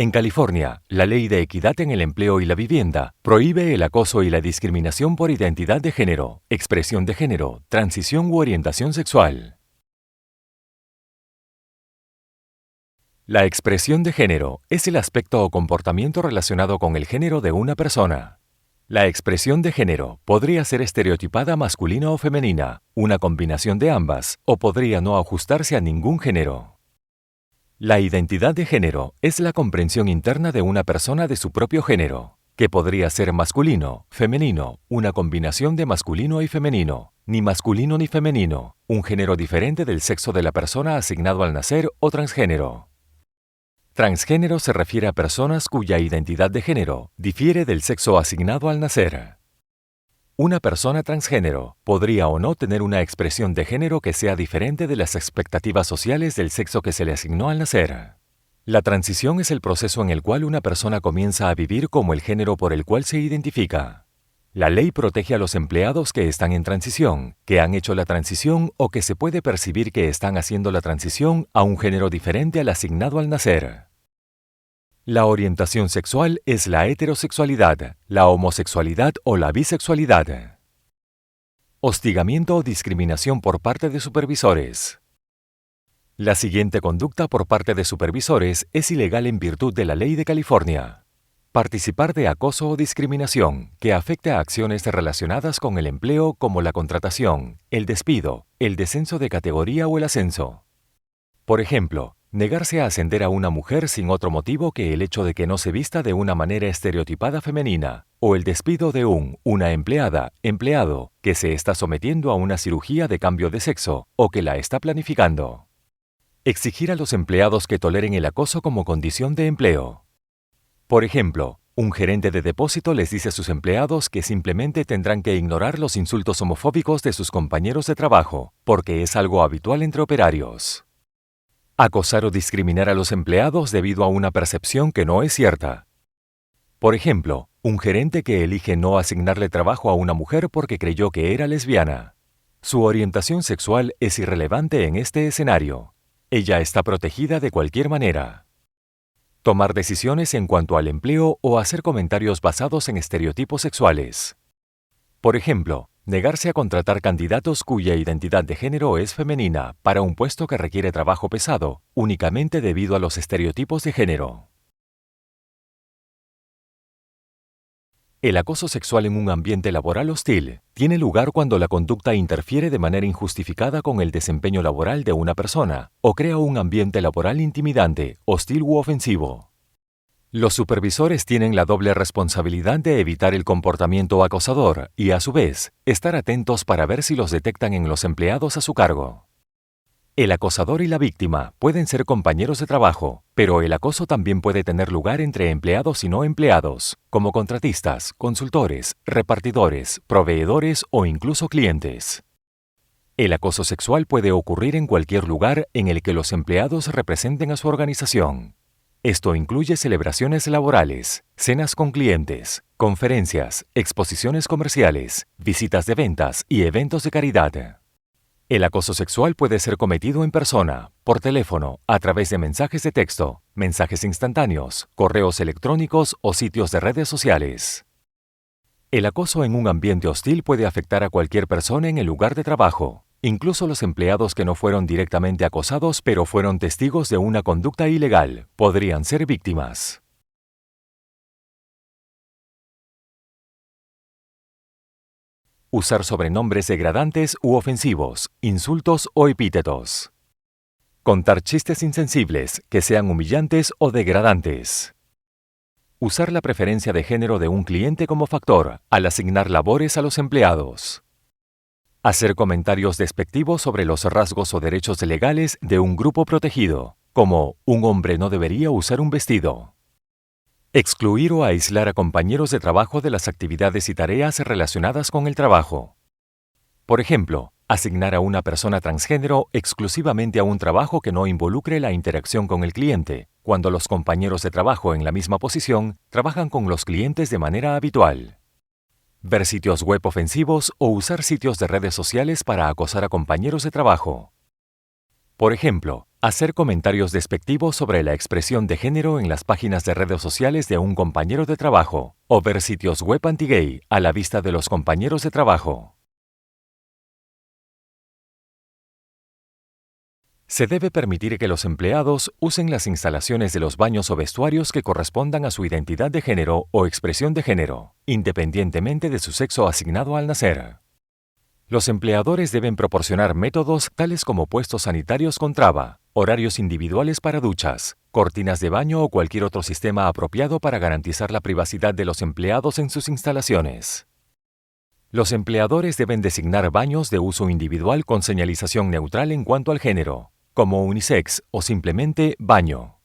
En California, la Ley de Equidad en el Empleo y la Vivienda prohíbe el acoso y la discriminación por identidad de género, expresión de género, transición u orientación sexual. La expresión de género es el aspecto o comportamiento relacionado con el género de una persona. La expresión de género podría ser estereotipada masculina o femenina, una combinación de ambas, o podría no ajustarse a ningún género. La identidad de género es la comprensión interna de una persona de su propio género, que podría ser masculino, femenino, una combinación de masculino y femenino, ni masculino ni femenino, un género diferente del sexo de la persona asignado al nacer o transgénero. Transgénero se refiere a personas cuya identidad de género difiere del sexo asignado al nacer. Una persona transgénero podría o no tener una expresión de género que sea diferente de las expectativas sociales del sexo que se le asignó al nacer. La transición es el proceso en el cual una persona comienza a vivir como el género por el cual se identifica. La ley protege a los empleados que están en transición, que han hecho la transición o que se puede percibir que están haciendo la transición a un género diferente al asignado al nacer. La orientación sexual es la heterosexualidad, la homosexualidad o la bisexualidad. Hostigamiento o discriminación por parte de supervisores. La siguiente conducta por parte de supervisores es ilegal en virtud de la Ley de California. Participar de acoso o discriminación que afecte a acciones relacionadas con el empleo como la contratación, el despido, el descenso de categoría o el ascenso. Por ejemplo, negarse a ascender a una mujer sin otro motivo que el hecho de que no se vista de una manera estereotipada femenina, o el despido de una empleada, empleado, que se está sometiendo a una cirugía de cambio de sexo o que la está planificando. Exigir a los empleados que toleren el acoso como condición de empleo. Por ejemplo, un gerente de depósito les dice a sus empleados que simplemente tendrán que ignorar los insultos homofóbicos de sus compañeros de trabajo, porque es algo habitual entre operarios. Acosar o discriminar a los empleados debido a una percepción que no es cierta. Por ejemplo, un gerente que elige no asignarle trabajo a una mujer porque creyó que era lesbiana. Su orientación sexual es irrelevante en este escenario. Ella está protegida de cualquier manera. Tomar decisiones en cuanto al empleo o hacer comentarios basados en estereotipos sexuales. Por ejemplo, negarse a contratar candidatos cuya identidad de género es femenina para un puesto que requiere trabajo pesado, únicamente debido a los estereotipos de género. El acoso sexual en un ambiente laboral hostil tiene lugar cuando la conducta interfiere de manera injustificada con el desempeño laboral de una persona o crea un ambiente laboral intimidante, hostil u ofensivo. Los supervisores tienen la doble responsabilidad de evitar el comportamiento acosador y, a su vez, estar atentos para ver si los detectan en los empleados a su cargo. El acosador y la víctima pueden ser compañeros de trabajo, pero el acoso también puede tener lugar entre empleados y no empleados, como contratistas, consultores, repartidores, proveedores o incluso clientes. El acoso sexual puede ocurrir en cualquier lugar en el que los empleados representen a su organización. Esto incluye celebraciones laborales, cenas con clientes, conferencias, exposiciones comerciales, visitas de ventas y eventos de caridad. El acoso sexual puede ser cometido en persona, por teléfono, a través de mensajes de texto, mensajes instantáneos, correos electrónicos o sitios de redes sociales. El acoso en un ambiente hostil puede afectar a cualquier persona en el lugar de trabajo, incluso los empleados que no fueron directamente acosados pero fueron testigos de una conducta ilegal, podrían ser víctimas. Usar sobrenombres degradantes u ofensivos, insultos o epítetos. Contar chistes insensibles que sean humillantes o degradantes. Usar la preferencia de género de un cliente como factor al asignar labores a los empleados. Hacer comentarios despectivos sobre los rasgos o derechos legales de un grupo protegido, como un hombre no debería usar un vestido. Excluir o aislar a compañeros de trabajo de las actividades y tareas relacionadas con el trabajo. Por ejemplo, asignar a una persona transgénero exclusivamente a un trabajo que no involucre la interacción con el cliente, cuando los compañeros de trabajo en la misma posición trabajan con los clientes de manera habitual. Ver sitios web ofensivos o usar sitios de redes sociales para acosar a compañeros de trabajo. Por ejemplo, Hacer comentarios despectivos sobre la expresión de género en las páginas de redes sociales de un compañero de trabajo o ver sitios web anti-gay a la vista de los compañeros de trabajo. Se debe permitir que los empleados usen las instalaciones de los baños o vestuarios que correspondan a su identidad de género o expresión de género, independientemente de su sexo asignado al nacer. Los empleadores deben proporcionar métodos tales como puestos sanitarios con traba, horarios individuales para duchas, cortinas de baño o cualquier otro sistema apropiado para garantizar la privacidad de los empleados en sus instalaciones. Los empleadores deben designar baños de uso individual con señalización neutral en cuanto al género, como unisex o simplemente baño.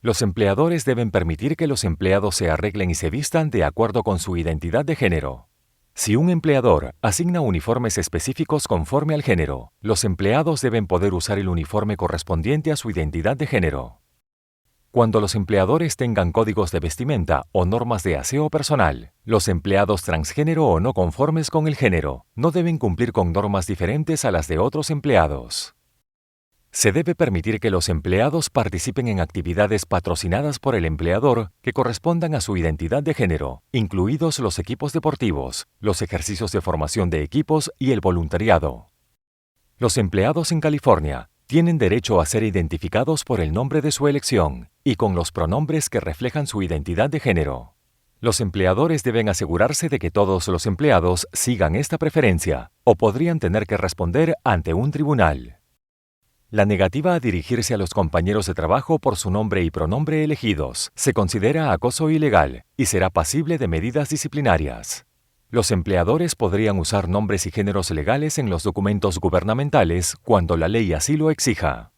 Los empleadores deben permitir que los empleados se arreglen y se vistan de acuerdo con su identidad de género. Si un empleador asigna uniformes específicos conforme al género, los empleados deben poder usar el uniforme correspondiente a su identidad de género. Cuando los empleadores tengan códigos de vestimenta o normas de aseo personal, los empleados transgénero o no conformes con el género no deben cumplir con normas diferentes a las de otros empleados. Se debe permitir que los empleados participen en actividades patrocinadas por el empleador que correspondan a su identidad de género, incluidos los equipos deportivos, los ejercicios de formación de equipos y el voluntariado. Los empleados en California tienen derecho a ser identificados por el nombre de su elección y con los pronombres que reflejan su identidad de género. Los empleadores deben asegurarse de que todos los empleados sigan esta preferencia o podrían tener que responder ante un tribunal. La negativa a dirigirse a los compañeros de trabajo por su nombre y pronombre elegidos se considera acoso ilegal y será pasible de medidas disciplinarias. Los empleadores podrían usar nombres y géneros legales en los documentos gubernamentales cuando la ley así lo exija.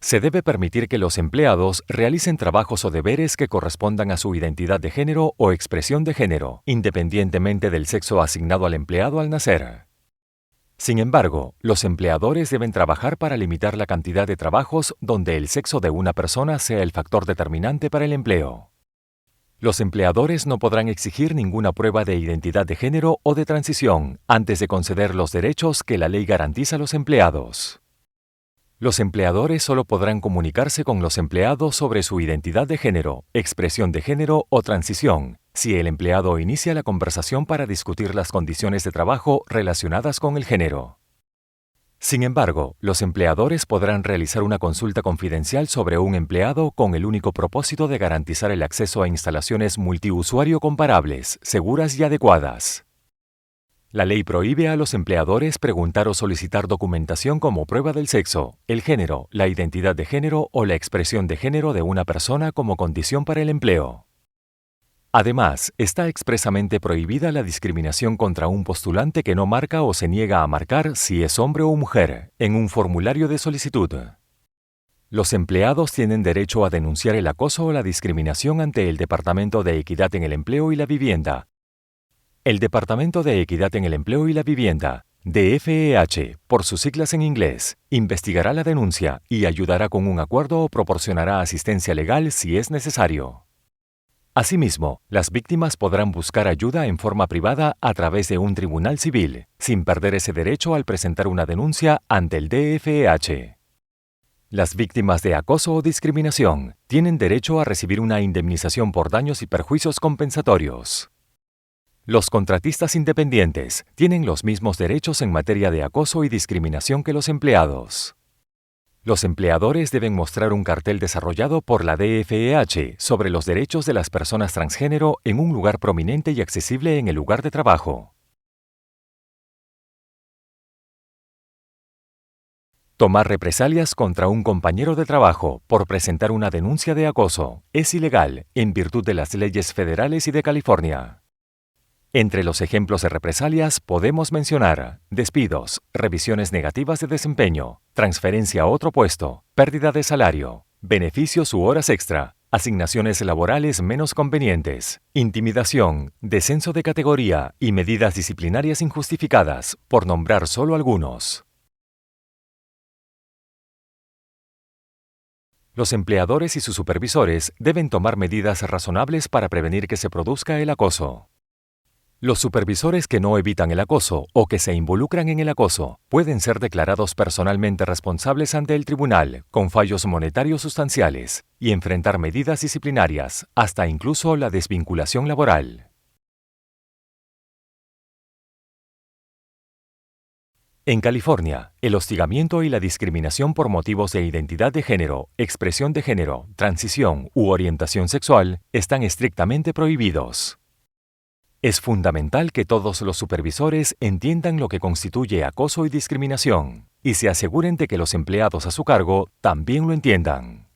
Se debe permitir que los empleados realicen trabajos o deberes que correspondan a su identidad de género o expresión de género, independientemente del sexo asignado al empleado al nacer. Sin embargo, los empleadores deben trabajar para limitar la cantidad de trabajos donde el sexo de una persona sea el factor determinante para el empleo. Los empleadores no podrán exigir ninguna prueba de identidad de género o de transición antes de conceder los derechos que la ley garantiza a los empleados. Los empleadores solo podrán comunicarse con los empleados sobre su identidad de género, expresión de género o transición, si el empleado inicia la conversación para discutir las condiciones de trabajo relacionadas con el género. Sin embargo, los empleadores podrán realizar una consulta confidencial sobre un empleado con el único propósito de garantizar el acceso a instalaciones multiusuario comparables, seguras y adecuadas. La ley prohíbe a los empleadores preguntar o solicitar documentación como prueba del sexo, el género, la identidad de género o la expresión de género de una persona como condición para el empleo. Además, está expresamente prohibida la discriminación contra un postulante que no marca o se niega a marcar si es hombre o mujer en un formulario de solicitud. Los empleados tienen derecho a denunciar el acoso o la discriminación ante el Departamento de Equidad en el Empleo y la Vivienda. El Departamento de Equidad en el Empleo y la Vivienda, DFEH, por sus siglas en inglés, investigará la denuncia y ayudará con un acuerdo o proporcionará asistencia legal si es necesario. Asimismo, las víctimas podrán buscar ayuda en forma privada a través de un tribunal civil, sin perder ese derecho al presentar una denuncia ante el DFEH. Las víctimas de acoso o discriminación tienen derecho a recibir una indemnización por daños y perjuicios compensatorios. Los contratistas independientes tienen los mismos derechos en materia de acoso y discriminación que los empleados. Los empleadores deben mostrar un cartel desarrollado por la DFEH sobre los derechos de las personas transgénero en un lugar prominente y accesible en el lugar de trabajo. Tomar represalias contra un compañero de trabajo por presentar una denuncia de acoso es ilegal en virtud de las leyes federales y de California. Entre los ejemplos de represalias podemos mencionar despidos, revisiones negativas de desempeño, transferencia a otro puesto, pérdida de salario, beneficios u horas extra, asignaciones laborales menos convenientes, intimidación, descenso de categoría y medidas disciplinarias injustificadas, por nombrar solo algunos. Los empleadores y sus supervisores deben tomar medidas razonables para prevenir que se produzca el acoso. Los supervisores que no evitan el acoso o que se involucran en el acoso pueden ser declarados personalmente responsables ante el tribunal con fallos monetarios sustanciales y enfrentar medidas disciplinarias, hasta incluso la desvinculación laboral. En California, el hostigamiento y la discriminación por motivos de identidad de género, expresión de género, transición u orientación sexual están estrictamente prohibidos. Es fundamental que todos los supervisores entiendan lo que constituye acoso y discriminación, y se aseguren de que los empleados a su cargo también lo entiendan.